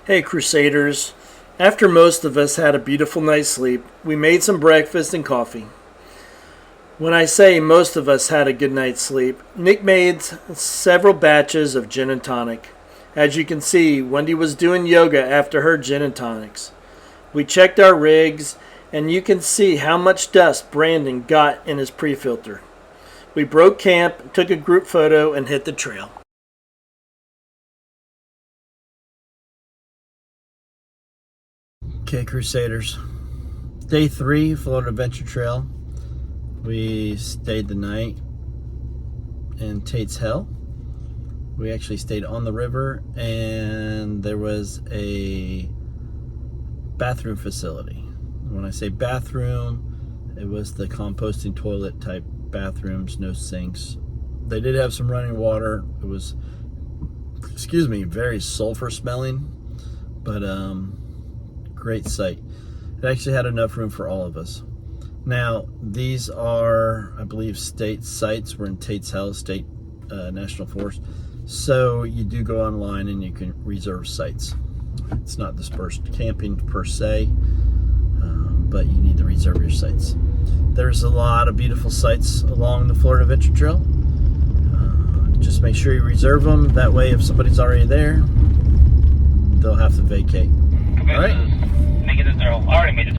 Hey Crusaders, after most of us had a beautiful night's sleep, we made some breakfast and coffee. When I say most of us had a good night's sleep, Nick made several batches of gin and tonic. As you can see, Wendy was doing yoga after her gin and tonics. We checked our rigs, and you can see how much dust Brandon got in his pre-filter. We broke camp, took a group photo, and hit the trail. Okay, Crusaders. Day 3, Florida Adventure Trail. We stayed the night in Tate's Hell. We actually stayed on the river, and there was a bathroom facility. When I say bathroom, it was the composting toilet type bathrooms, no sinks. They did have some running water. It was, very sulfur smelling, but great site. It actually had enough room for all of us. Now, these are, I believe, state sites. We're in Tate's Hell State National Forest. So you do go online and you can reserve sites. It's not dispersed camping per se, but you need to reserve your sites. There's a lot of beautiful sites along the Florida Adventure Trail. Just make sure you reserve them. That way, if somebody's already there, they'll have to vacate. All right? Make it as they're already made it.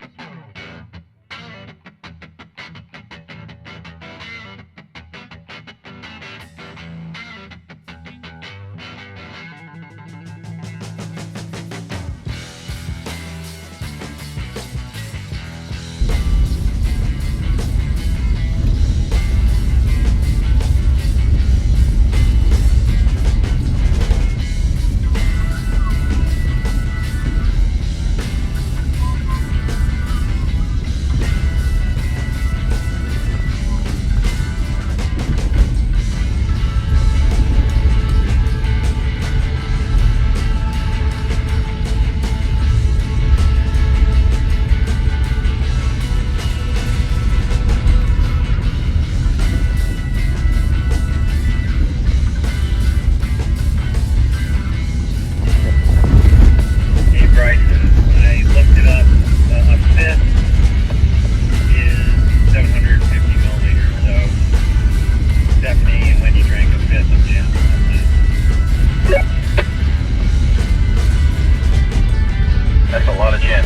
That's a lot of gin.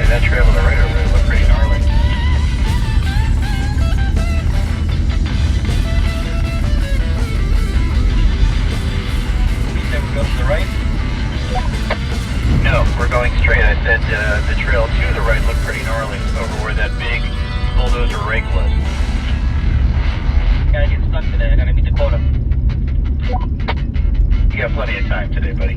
That trail on the right over there looked pretty gnarly. You said we go to the right? No, we're going straight. I said the trail to the right looked pretty gnarly over where that big bulldozer rake was. Gotta get stuck today. I gotta meet the quota. You got plenty of time today, buddy.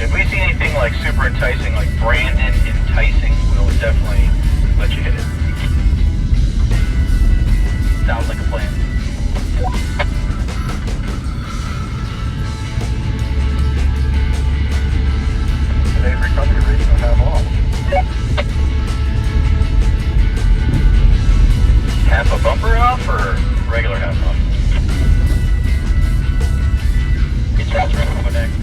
If we see like super enticing, like Brandon enticing, we'll definitely let you hit it. Sounds like a plan. Today's recovery rates are half off. Half a bumper off or regular half off? Get transferred to the next.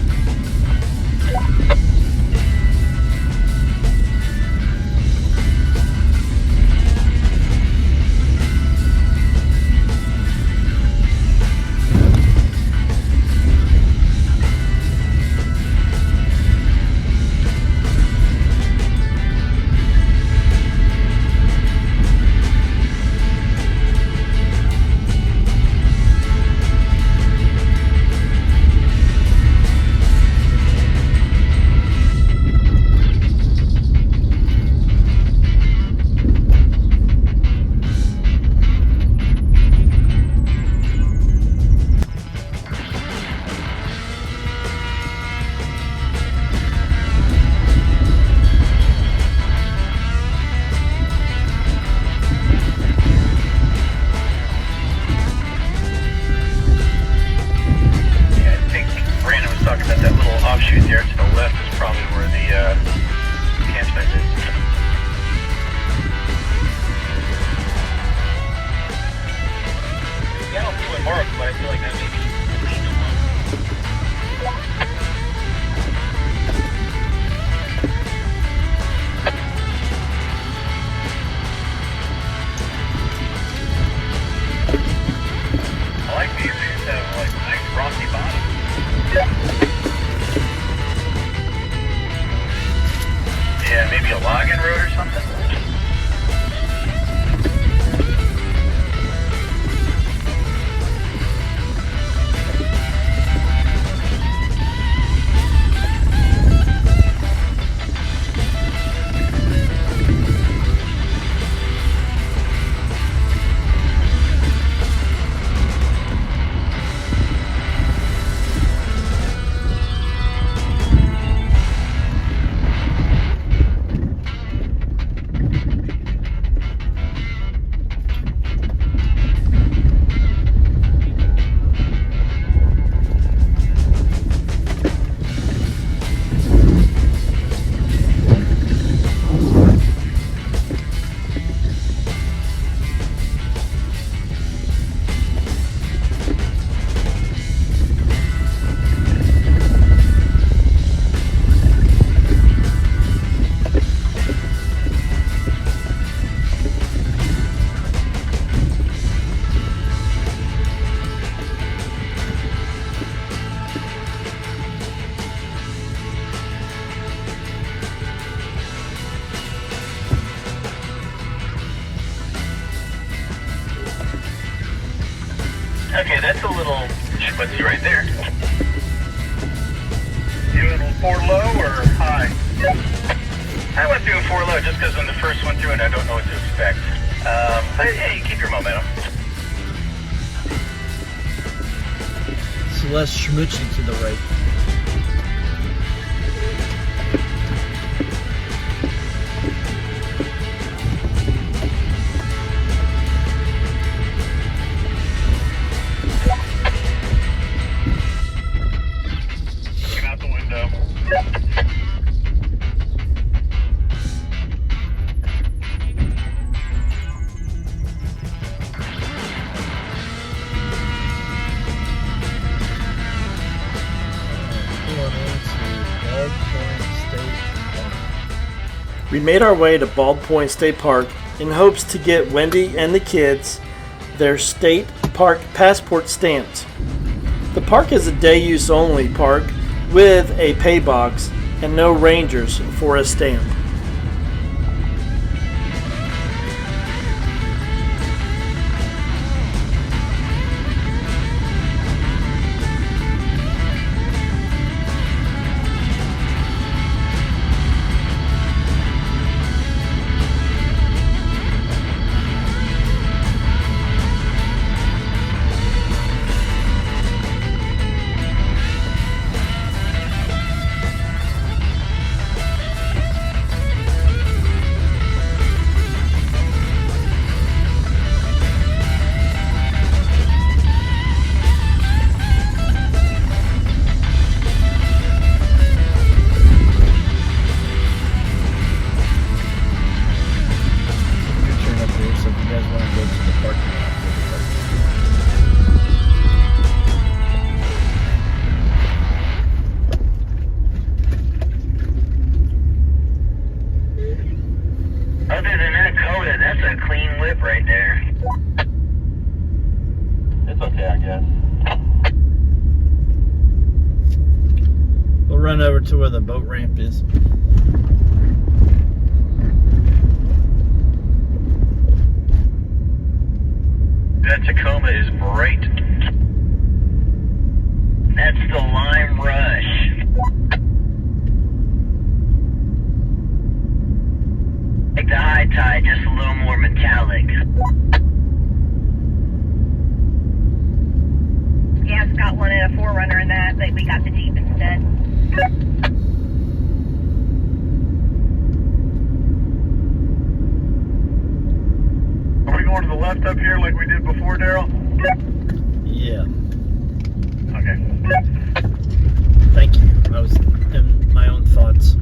Offshoot there to the left is probably where the campsite is. Yeah, I don't feel it marked, but I feel like that may be leaned along. I like these. These have like nice rocky bottoms. Yeah, maybe a login road or something. Okay, that's a little schmutzy right there. You doing 4 low or high? I went through 4 low just because when the first went through and I don't know what to expect. Hey, you keep your momentum. It's less schmutzy to the right. We made our way to Bald Point State Park in hopes to get Wendy and the kids their state park passport stamps. The park is a day-use only park with a pay box and no rangers for a stamp. running over to where the boat ramp is. That Tacoma is bright. That's the Lime Rush. Like the high tide, just a little more metallic. Yeah, Scott wanted a 4Runner in that, but we got the Jeep instead. Are we going to the left up here like we did before, Daryl? Yeah. Okay. Thank you. I was in my own thoughts.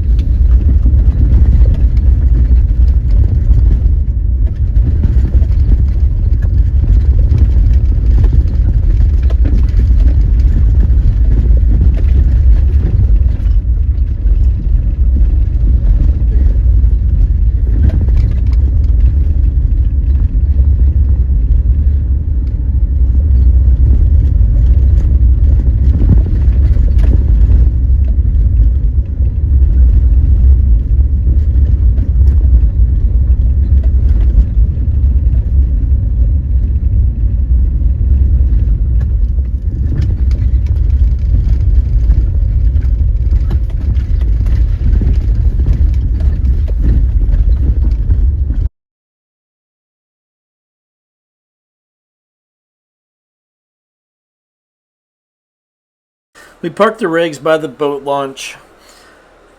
We parked the rigs by the boat launch,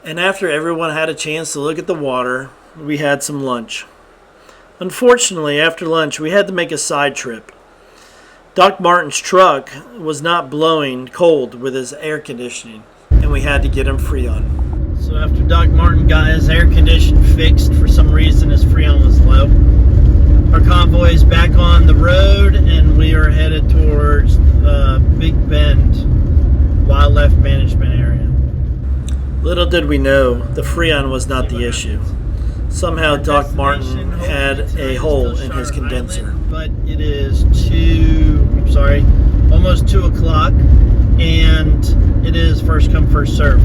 and after everyone had a chance to look at the water, we had some lunch. Unfortunately, after lunch, we had to make a side trip. Doc Martin's truck was not blowing cold with his air conditioning, and we had to get him Freon. So after Doc Martin got his air condition fixed, for some reason his Freon was low. Our convoy is back on the road, and we are headed towards Big Bend Wildlife Management Area. Little did we know, the Freon was not the issue. Somehow Doc Martin had a hole in his condenser. But it is almost 2 o'clock, and it is first come, first serve.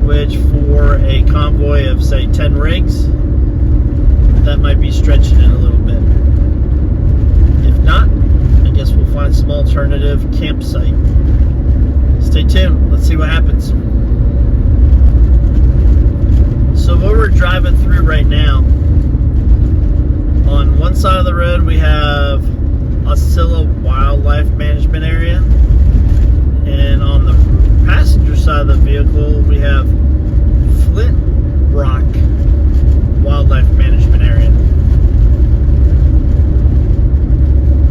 Which for a convoy of, say, 10 rigs, that might be stretching it a little bit. If not, I guess we'll find some alternative campsite. Stay tuned. Let's see what happens. So what we're driving through right now, on one side of the road we have Osceola Wildlife Management Area, and on the passenger side of the vehicle we have Flint Rock Wildlife Management Area.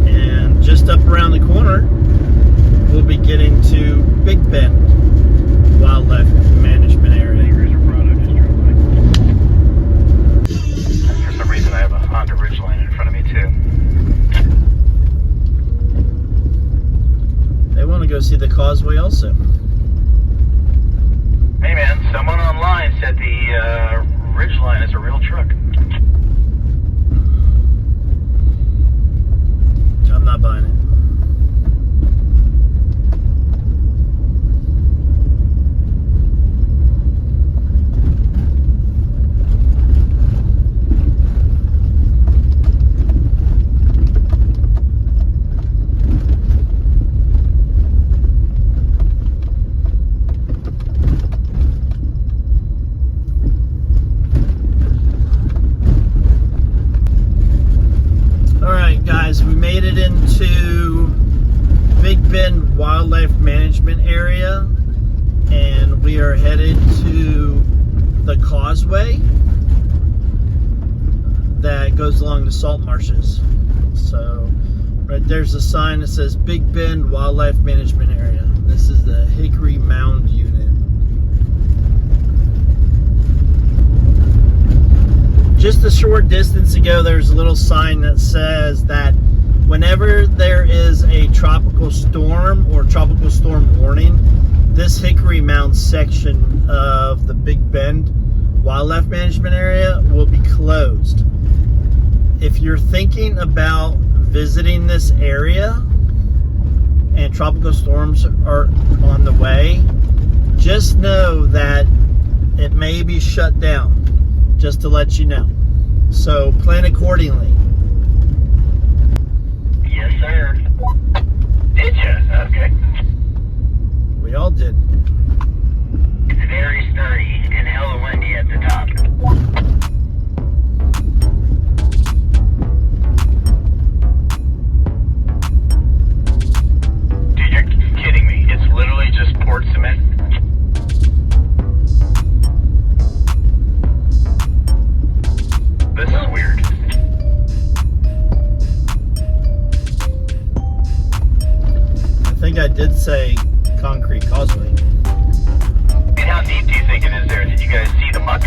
And just up around the corner we'll be getting to Big Bend Wildlife Management Area. For some reason, I have a Honda Ridgeline in front of me too. They want to go see the causeway also. Hey man, someone online said the Ridgeline is a real truck. I'm not buying it. We made it into Big Bend Wildlife Management Area, and we are headed to the causeway that goes along the salt marshes. So right there's a sign that says Big Bend Wildlife Management Area. This is the Hickory Mound Unit. Just a short distance ago, there's a little sign that says that whenever there is a tropical storm or tropical storm warning, this Hickory Mound section of the Big Bend Wildlife Management Area will be closed. If you're thinking about visiting this area and tropical storms are on the way, just just know that it may be shut down, just to let you know. So plan accordingly. Yes, sir. Did you? Okay. We all did. It's very sturdy and hella windy at the top. Dude, you're kidding me. It's literally just poured cement. This is weird. I think I did say concrete causeway. And how deep do you think it is there? Did you guys see the muck?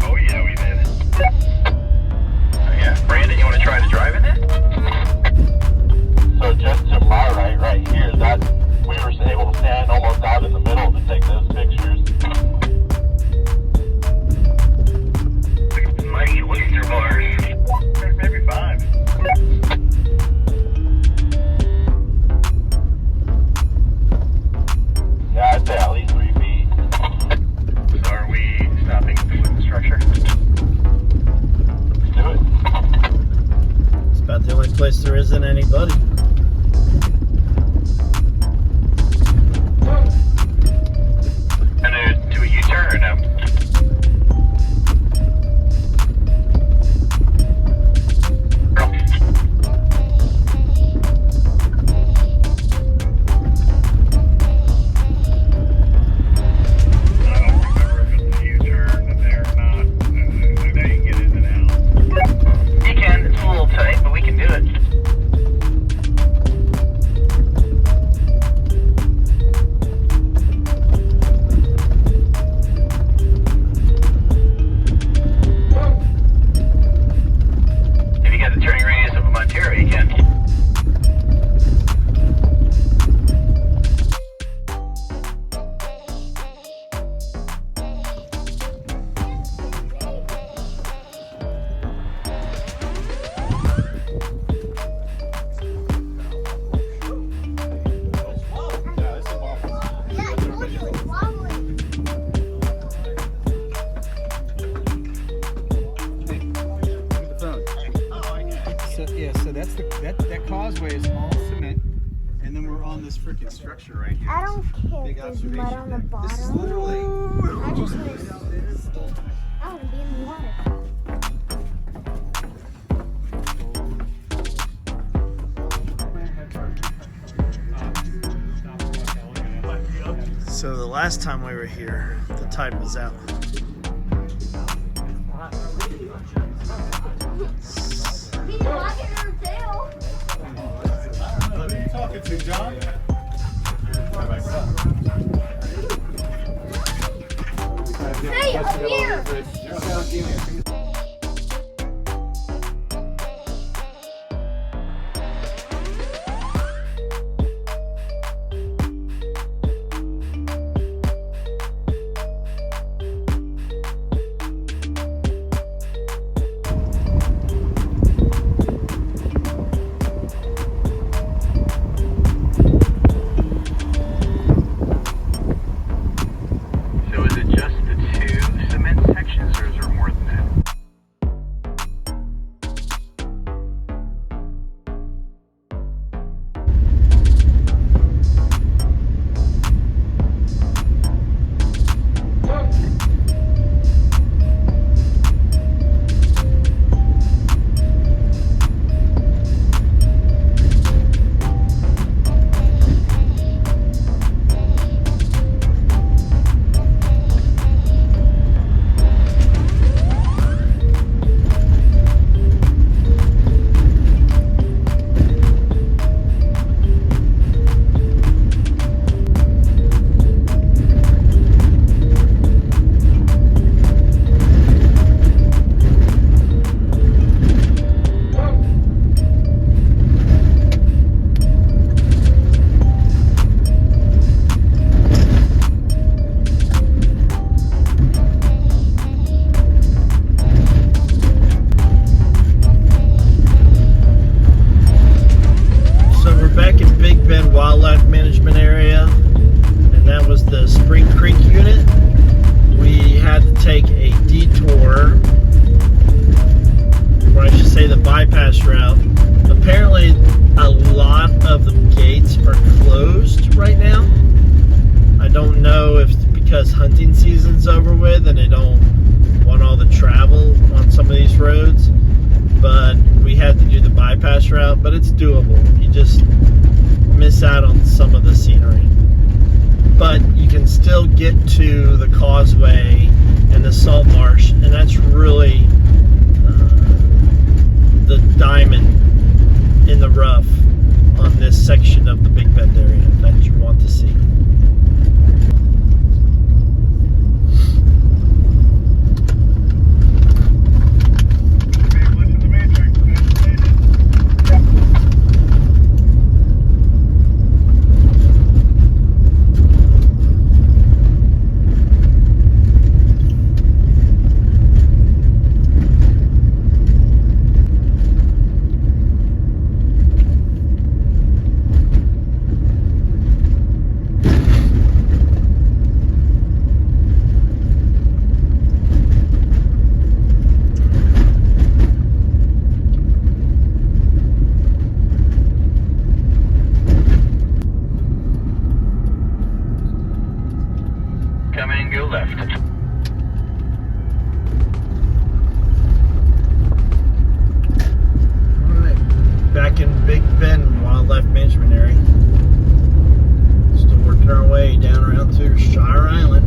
Oh yeah, we did. Oh yeah? Brandon, you want to try to drive in it? So just to my right here, that we were able to stand almost out in the middle to take those pictures. Mighty oyster bars. Maybe 5. Yeah, I'd say at least 3 feet. So are we stopping with the structure? Let's do it. It's about the only place there isn't anybody. Gonna do a U-turn or no? You can, it's a little tight, but we can do it. If you got the turning radius of a Montero, you can. So that's that causeway is all cement, and then we're on this freaking structure right here. I don't care Big if there's mud observation on the deck. bottom. This is literally. I just want to stay. I want to be in the water. So the last time we were here, the tide was out. He's wagging her tail. Who are you talking to, John? Hey, up here. So is it just the 2 cement sections, or is there more than that? bypass route. Apparently, a lot of the gates are closed right now. I don't know if it's because hunting season's over with and they don't want all the travel on some of these roads, but we had to do the bypass route, but it's doable. You just miss out on some of the scenery. But you can still get to the causeway and the salt marsh, and that's really the diamond in the rough on this section of the Big Bend area that you want to see. Come in, go left. Alright, back in Big Bend Wildlife Management Area. Still working our way down around through Shire Island.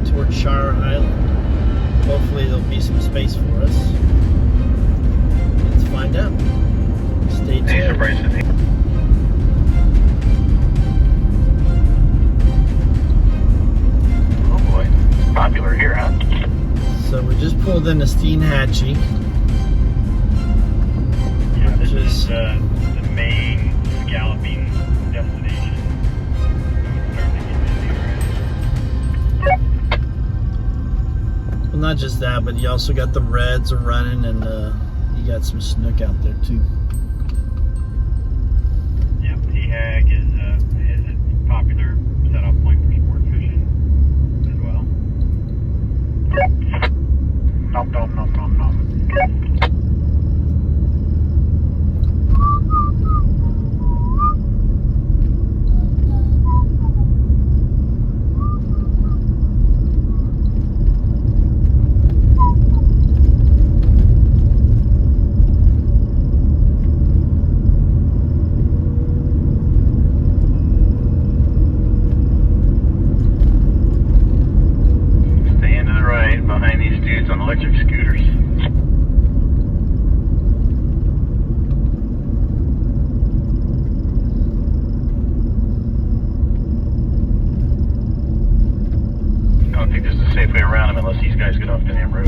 Towards Shire Island. Hopefully there'll be some space for us. Let's find out. Stay tuned. Oh boy, popular here, huh? So we just pulled into Steenhatchee. Yeah, this is the main scalloping destination. Well, not just that, but you also got the reds are running, and you got some snook out there too. Yeah, T-Hag is a popular setup point for sport fishing as well. Nom nom nom nom nom. safe way around them unless these guys get off the damn road.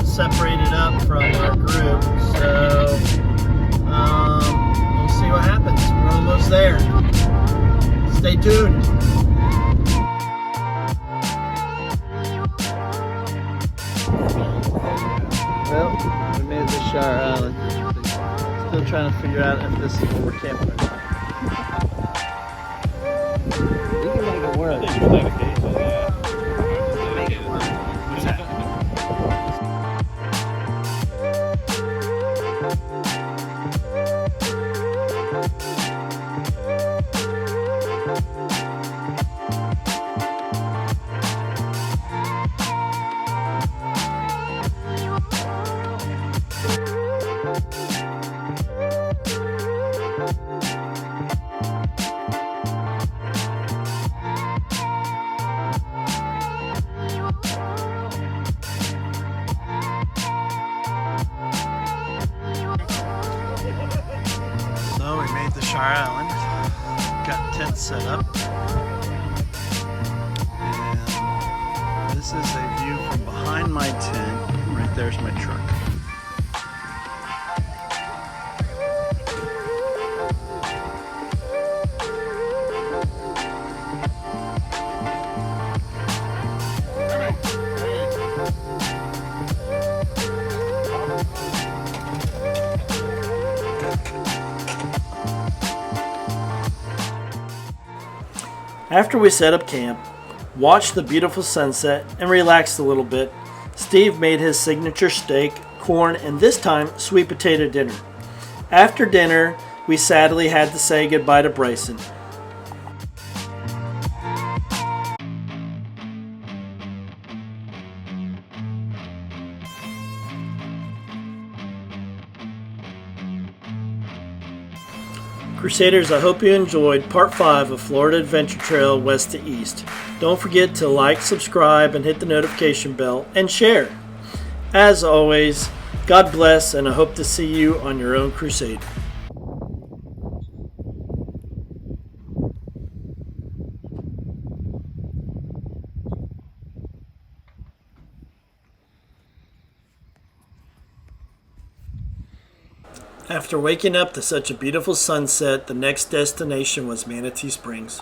Separated up from our group, so we'll see what happens. We're almost there. Stay tuned. Well, we made it to Shire Island. Still trying to figure out if this is where we're camping or not. We can make it work. So we made the Shire Island, got tents set up, and this is a view from behind my tent. Right there's my truck. After we set up camp, watched the beautiful sunset, and relaxed a little bit, Steve made his signature steak, corn, and this time sweet potato dinner. After dinner, we sadly had to say goodbye to Bryson. Crusaders, I hope you enjoyed part 5 of Florida Adventure Trail West to East. Don't forget to like, subscribe, and hit the notification bell, and share. As always, God bless, and I hope to see you on your own crusade. After waking up to such a beautiful sunset, the next destination was Manatee Springs.